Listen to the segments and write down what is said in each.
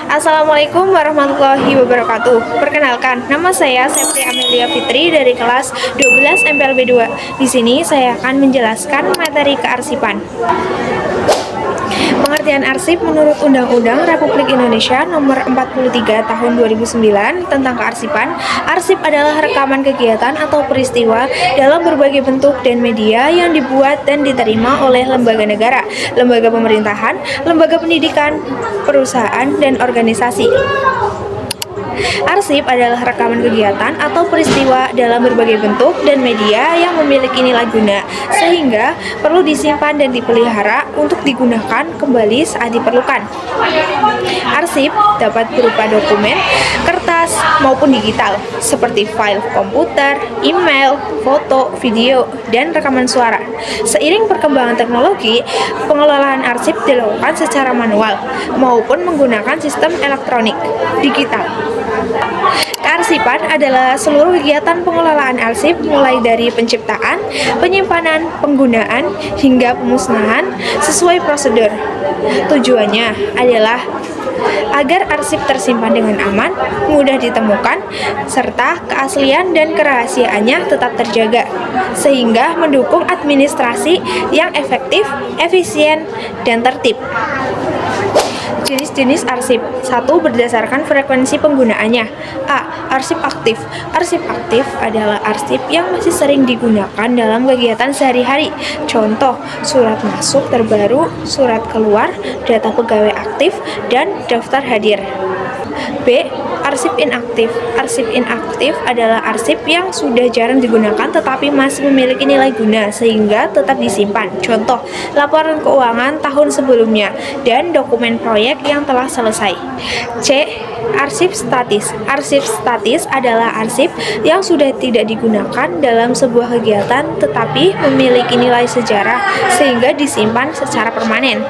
Assalamualaikum warahmatullahi wabarakatuh. Perkenalkan, nama saya Septi Amelia Fitri dari kelas 12 MPLB 2. Di sini saya akan menjelaskan materi kearsipan. Pengertian arsip menurut Undang-Undang Republik Indonesia Nomor 43 Tahun 2009 tentang kearsipan, arsip adalah rekaman kegiatan atau peristiwa dalam berbagai bentuk dan media yang dibuat dan diterima oleh lembaga negara, lembaga pemerintahan, lembaga pendidikan, perusahaan, dan organisasi. Arsip adalah rekaman kegiatan atau peristiwa dalam berbagai bentuk dan media yang memiliki nilai guna, sehingga perlu disimpan dan dipelihara untuk digunakan kembali saat diperlukan. Arsip dapat berupa dokumen, kertas, maupun digital, seperti file komputer, email, foto, video, dan rekaman suara. Seiring perkembangan teknologi, pengelolaan arsip dilakukan secara manual maupun menggunakan sistem elektronik digital. Kearsipan adalah seluruh kegiatan pengelolaan arsip mulai dari penciptaan, penyimpanan, penggunaan, hingga pemusnahan sesuai prosedur. Tujuannya adalah agar arsip tersimpan dengan aman, mudah ditemukan, serta keaslian dan kerahasiaannya tetap terjaga, sehingga mendukung administrasi yang efektif, efisien, dan tertib. Jenis-jenis arsip. 1. Berdasarkan frekuensi penggunaannya. A. Arsip aktif. Arsip aktif adalah arsip yang masih sering digunakan dalam kegiatan sehari-hari. Contoh, surat masuk terbaru, surat keluar, data pegawai aktif, dan daftar hadir. B. Arsip inaktif. Arsip inaktif adalah arsip yang sudah jarang digunakan tetapi masih memiliki nilai guna sehingga tetap disimpan. Contoh, laporan keuangan tahun sebelumnya dan dokumen proyek yang telah selesai. C. Arsip statis. Arsip statis adalah arsip yang sudah tidak digunakan dalam sebuah kegiatan tetapi memiliki nilai sejarah sehingga disimpan secara permanen.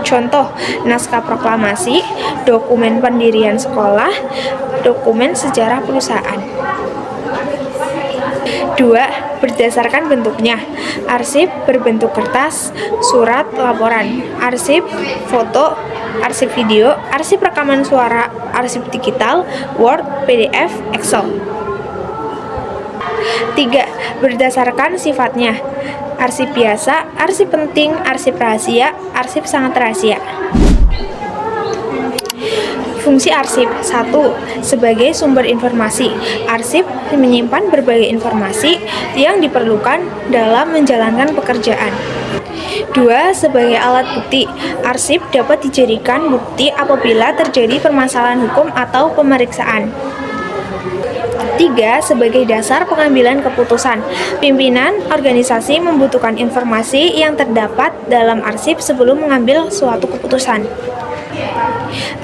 Contoh, naskah proklamasi, dokumen pendirian sekolah, dokumen sejarah perusahaan. 2. Berdasarkan bentuknya. Arsip berbentuk kertas, surat, laporan. Arsip foto, arsip video, arsip rekaman suara, arsip digital, Word, PDF, Excel. 3. Berdasarkan sifatnya. Arsip biasa, arsip penting, arsip rahasia, arsip sangat rahasia. Fungsi arsip. 1. Sebagai sumber informasi. Arsip menyimpan berbagai informasi yang diperlukan dalam menjalankan pekerjaan. 2. Sebagai alat bukti. Arsip dapat dijadikan bukti apabila terjadi permasalahan hukum atau pemeriksaan. 3. Sebagai dasar pengambilan keputusan. Pimpinan organisasi membutuhkan informasi yang terdapat dalam arsip sebelum mengambil suatu keputusan.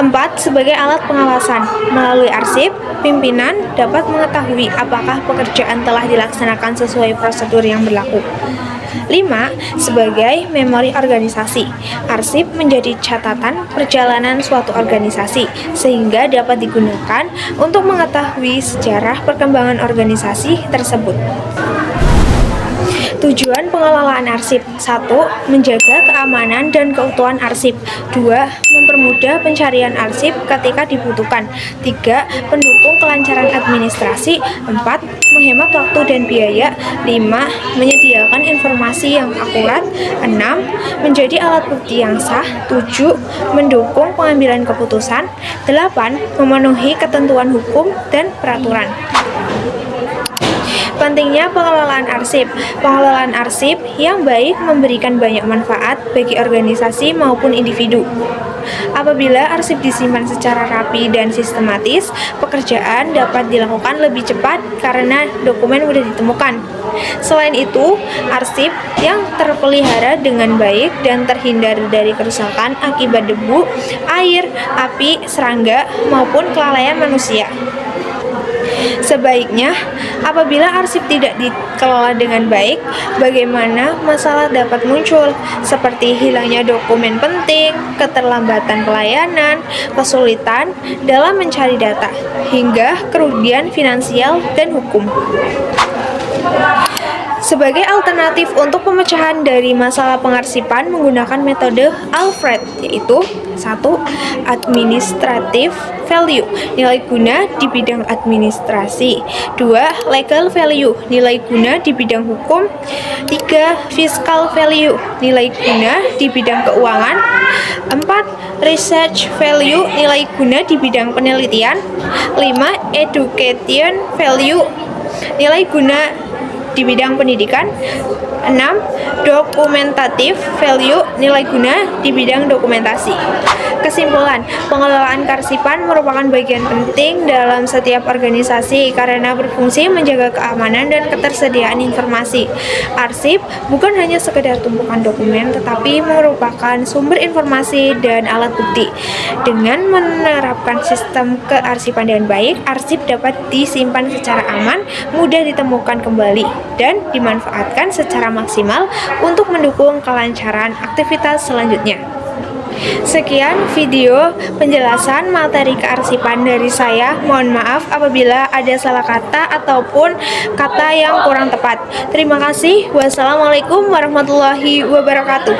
4. Sebagai alat pengawasan. Melalui arsip, pimpinan dapat mengetahui apakah pekerjaan telah dilaksanakan sesuai prosedur yang berlaku. 5. Sebagai memori organisasi. Arsip menjadi catatan perjalanan suatu organisasi sehingga dapat digunakan untuk mengetahui sejarah perkembangan organisasi tersebut. Tujuan pengelolaan arsip. 1. Menjaga keamanan dan keutuhan arsip. 2. Mempermudah pencarian arsip ketika dibutuhkan. 3. Mendukung kelancaran administrasi. 4. Menghemat waktu dan biaya. 5. Menyediakan informasi yang akurat. 6. Menjadi alat bukti yang sah. 7. Mendukung pengambilan keputusan. 8. Memenuhi ketentuan hukum dan peraturan. Pentingnya pengelolaan arsip. Pengelolaan arsip yang baik memberikan banyak manfaat bagi organisasi maupun individu. Apabila arsip disimpan secara rapi dan sistematis, pekerjaan dapat dilakukan lebih cepat karena dokumen mudah ditemukan. Selain itu, arsip yang terpelihara dengan baik dan terhindar dari kerusakan akibat debu, air, api, serangga, maupun kelalaian manusia. Sebaiknya, apabila arsip tidak dikelola dengan baik, bagaimana masalah dapat muncul, seperti hilangnya dokumen penting, keterlambatan pelayanan, kesulitan dalam mencari data, hingga kerugian finansial dan hukum. Sebagai alternatif untuk pemecahan dari masalah pengarsipan menggunakan metode Alfred, yaitu 1. Administrative value, nilai guna di bidang administrasi. 2. Legal value, nilai guna di bidang hukum. 3. Fiscal value, nilai guna di bidang keuangan. 4. Research value, nilai guna di bidang penelitian. 5. Education value, nilai guna di bidang pendidikan. 6. Documentative value, nilai guna di bidang dokumentasi. Kesimpulan, pengelolaan kearsipan merupakan bagian penting dalam setiap organisasi karena berfungsi menjaga keamanan dan ketersediaan informasi. Arsip bukan hanya sekedar tumpukan dokumen, tetapi merupakan sumber informasi dan alat bukti. Dengan menerapkan sistem kearsipan dengan baik, arsip dapat disimpan secara aman, mudah ditemukan kembali, dan dimanfaatkan secara maksimal untuk mendukung kelancaran aktivitas selanjutnya. Sekian video penjelasan materi kearsipan dari saya. Mohon maaf apabila ada salah kata ataupun kata yang kurang tepat. Terima kasih. Wassalamualaikum warahmatullahi wabarakatuh.